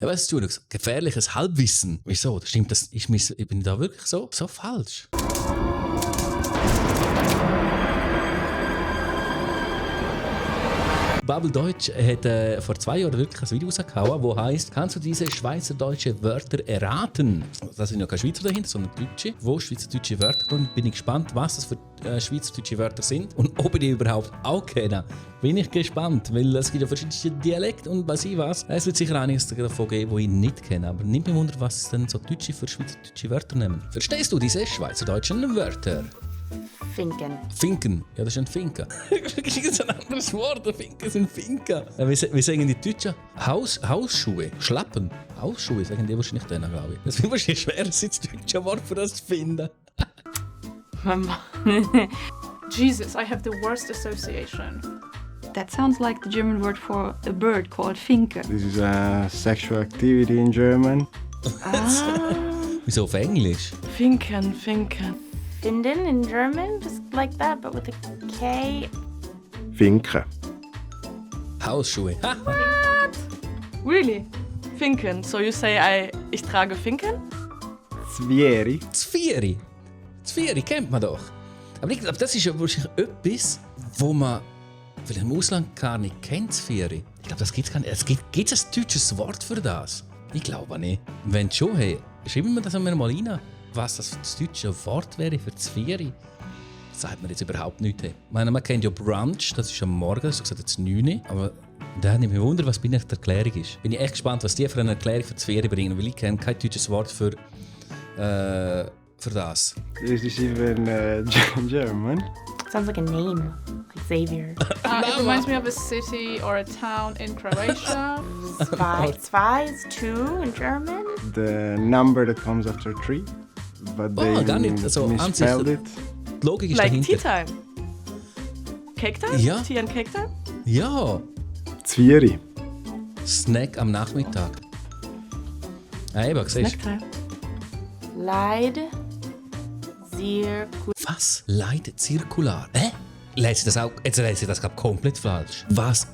Ja, weißt du, gefährliches Halbwissen. Wieso? Stimmt das? Ich bin da wirklich so falsch? Bubble Deutsch hat vor 2 Jahren wirklich ein Video rausgehauen, das heisst, kannst du diese schweizerdeutsche Wörter erraten? Das sind ja keine Schweizer dahinter, sondern Deutsche. Wo schweizerdeutsche Wörter kommen, bin ich gespannt, was das für schweizerdeutsche Wörter sind und ob ich die überhaupt auch kenne. Bin ich gespannt, weil es gibt ja verschiedene Dialekte und weiß ich was. Es wird sicher einiges davon geben, die ich nicht kenne, aber nimmt mich wunder, was denn so Deutsche für schweizerdeutsche Wörter nehmen. Verstehst du diese schweizerdeutschen Wörter? Finken. Ja, das ist ein Finker. Das ist ein anderes Wort. Finken sind Finker. Wie sagen die Deutschen? Hausschuhe. Schlappen. Hausschuhe sagen die wahrscheinlich dann, glaube ich. Das wird wahrscheinlich schwer, das deutsche Wort für das zu finden. Jesus, I have the worst association. That sounds like the German word for a bird called Finke. This is a sexual activity in German. Wieso auf Englisch? Finken. Finden in German, just like that, but with a K. Finken. Hausschuhe. Ha! Really? Finken. So you say ich trage Finken? Zvieri. Zvieri kennt man doch. Aber ich glaube, das ist ja wahrscheinlich etwas, wo man vielleicht im Ausland gar nicht kennt. Zvieri. Ich glaube, das gibt's gar nicht. Gibt es ein deutsches Wort für das? Ich glaube nicht. Wenn schon, hey, schreiben wir das einmal rein. Was das deutsche Wort wäre für Zvieri, sagt man jetzt überhaupt nicht. Ich meine, man kennt ja Brunch, das ist am Morgen, das ist gesagt jetzt 9 Uhr. Aber da habe ich mich wundern, was bei ihnen die Erklärung ist. Bin ich echt gespannt, was die für eine Erklärung für Zvieri bringen, weil ich kenne kein deutsches Wort für das. Is this even German? Sounds like a name, like Xavier. It reminds me of a city or a town in Croatia. Zwei is 2 in German. The number that comes after 3. But they gar nicht. Also, misspelled it. Die Logik ist Like dahinter. tea time. Cake time? Ja. Tea and cake time? Ja, Zvieri. Snack am Nachmittag. Eben, siehst du. Snack time. Leid. Zirkul. Was? Leid zirkular? Lese das auch? Jetzt lese ich das gerade komplett falsch. Was?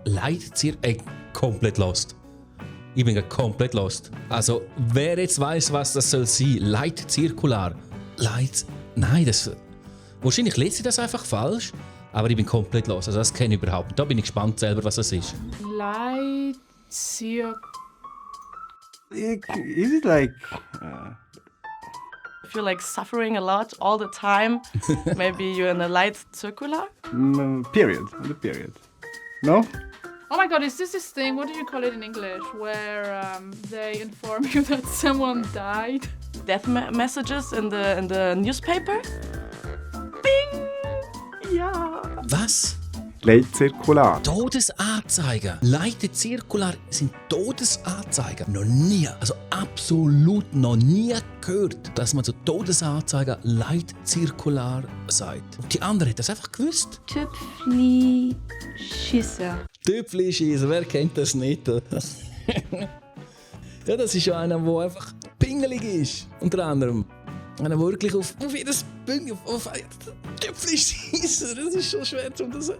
Leid zirkular? Komplett lost. Ich bin gerade komplett lost. Also, wer jetzt weiss, was das soll sein? Leid zirkular. Leid. Nein, das. Wahrscheinlich lese ich das einfach falsch. Aber ich bin komplett lost. Also, das kenne ich überhaupt nicht. Da bin ich gespannt selber, was das ist. Leid, Zirk. Is it like... If you're like suffering a lot all the time, maybe you're in a light circular? period. The period. No? Oh my god, is this thing, what do you call it in English, where they inform you that someone died? Death messages in the newspaper? Bing! Ja. Was? Leitzirkular. Todesanzeiger. Leid zirkular sind Todesanzeiger. Noch nie, also absolut noch nie gehört, dass man zu Todesanzeiger Leid zirkular sagt. Und die andere hat das einfach gewusst. Tüpfli-Schisser. Tüpfli-Schießen, wer kennt das nicht? Ja, das ist ja einer, der einfach pingelig ist. Unter anderem. Einer, der wirklich auf jedes auf Tüpfli-Schießen. Das ist schon schwer, um das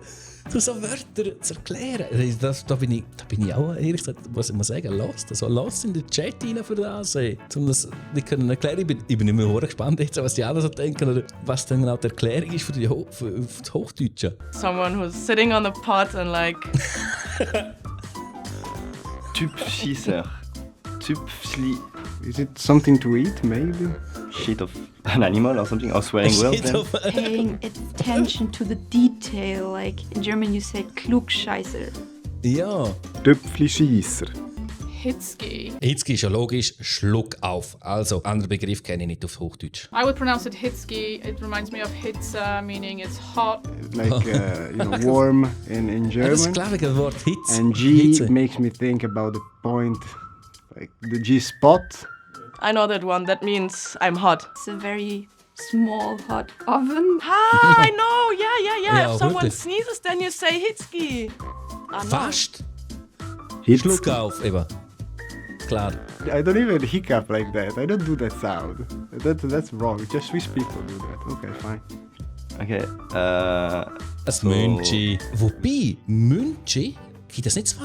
so Wörter zu erklären. Da bin ich auch, ehrlich gesagt, was ich mal sagen, lost. Also lost in den Chat rein für das. Um das nicht können erklären. Ich bin nicht mehr gespannt, jetzt, was die anderen so denken oder was dann genau die Erklärung ist für das Hochdeutsche. Someone who's sitting on a pot and like... Typschisser. Typfli. Is it something to eat, maybe? Shit of an animal or something, or swearing words then? Paying attention to the detail, like in German you say Klugscheißer. Ja. Tüpfli-Schiesser. Hitzki. Hitzki ist ja logisch, Schluck auf. Also, anderen Begriff kenne ich nicht auf Hochdeutsch. I would pronounce it Hitzki. It reminds me of Hitza, meaning it's hot. Like, warm in German. Das ist klar, das Wort Hitze. And G Hitze. makes me think about the point, like the G-spot. I know that one. That means I'm hot. It's a very small hot oven. Ah, I know. Yeah. Ja, If someone wirklich. sneezes, then you say Hitzki. Ah, no. Fast. Hitzki. Schluck auf, eben. Klar. I don't even hiccup like that. I don't do that sound. That's wrong. Just Swiss people do that. Okay, fine. Okay, Ein Münchi. Wobei, Münchi Gibt es nicht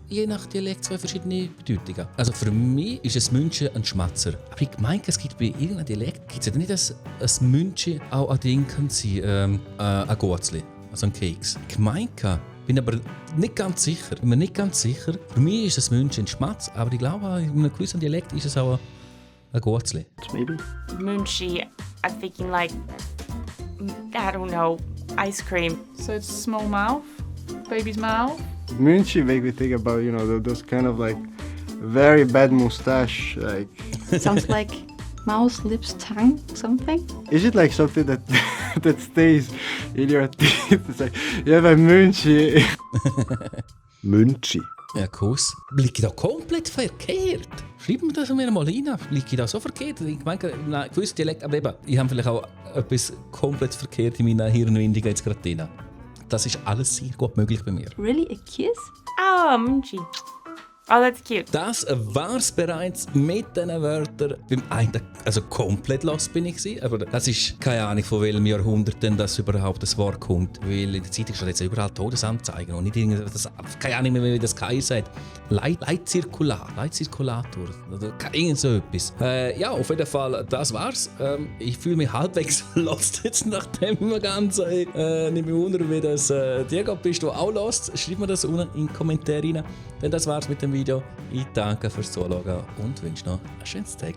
je nach Dialekt zwei verschiedene Bedeutungen? Also für mich ist ein München ein Schmatzer. Aber ich meine, es gibt bei irgendeinem Dialekt, gibt es ja nicht, dass ein München auch ein Ding kann sein, ein Gurzli, also ein Keks. Ich meine, bin aber nicht ganz sicher. Bin mir nicht ganz sicher. Für mich ist ein München ein Schmatz, aber ich glaube, in einem gewissen Dialekt ist es auch ein Gurzli. Maybe. Munchie, I'm thinking like, I don't know, ice cream. So it's small mouth, baby's mouth. Munchie make me think about, you know, those kind of like very bad mustache. Like, Sounds like mouse, lips, tongue, something. is it like something that that stays in your teeth? It's like, you have a Munchie. Munchie. Ja, Kuss. Liege ich da komplett verkehrt? Schreibt mir das mir mal rein. Liege ich da so verkehrt? Ich meine, in einem gewissen Dialekt, aber eben, ich habe vielleicht auch etwas komplett verkehrt in meiner Hirnwindung jetzt gerade drin. Das ist alles sehr gut möglich bei mir. Really, a kiss? Oh, Munchie. Oh, that's cute. Das war's bereits mit diesen Wörtern. Beim einen, also komplett lost bin ich gewesen, aber das ist keine Ahnung, von welchem Jahrhundert denn das überhaupt das Wort kommt. Weil in der Zeitung steht jetzt überall Todesanzeigen und nicht irgendwas, keine Ahnung mehr, wie das sagt. Leitzirkulator oder irgend so etwas. Ja, auf jeden Fall, das war's. Ich fühle mich halbwegs lost jetzt, nachdem wir ganz nicht mehr wundern, wie das Diego bist, du auch lost. Schreib mir das unten in die Kommentare rein. Denn das war's mit dem Video. Ich danke fürs Zuschauen und wünsche noch ein schönes Tag.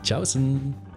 Tschaußen!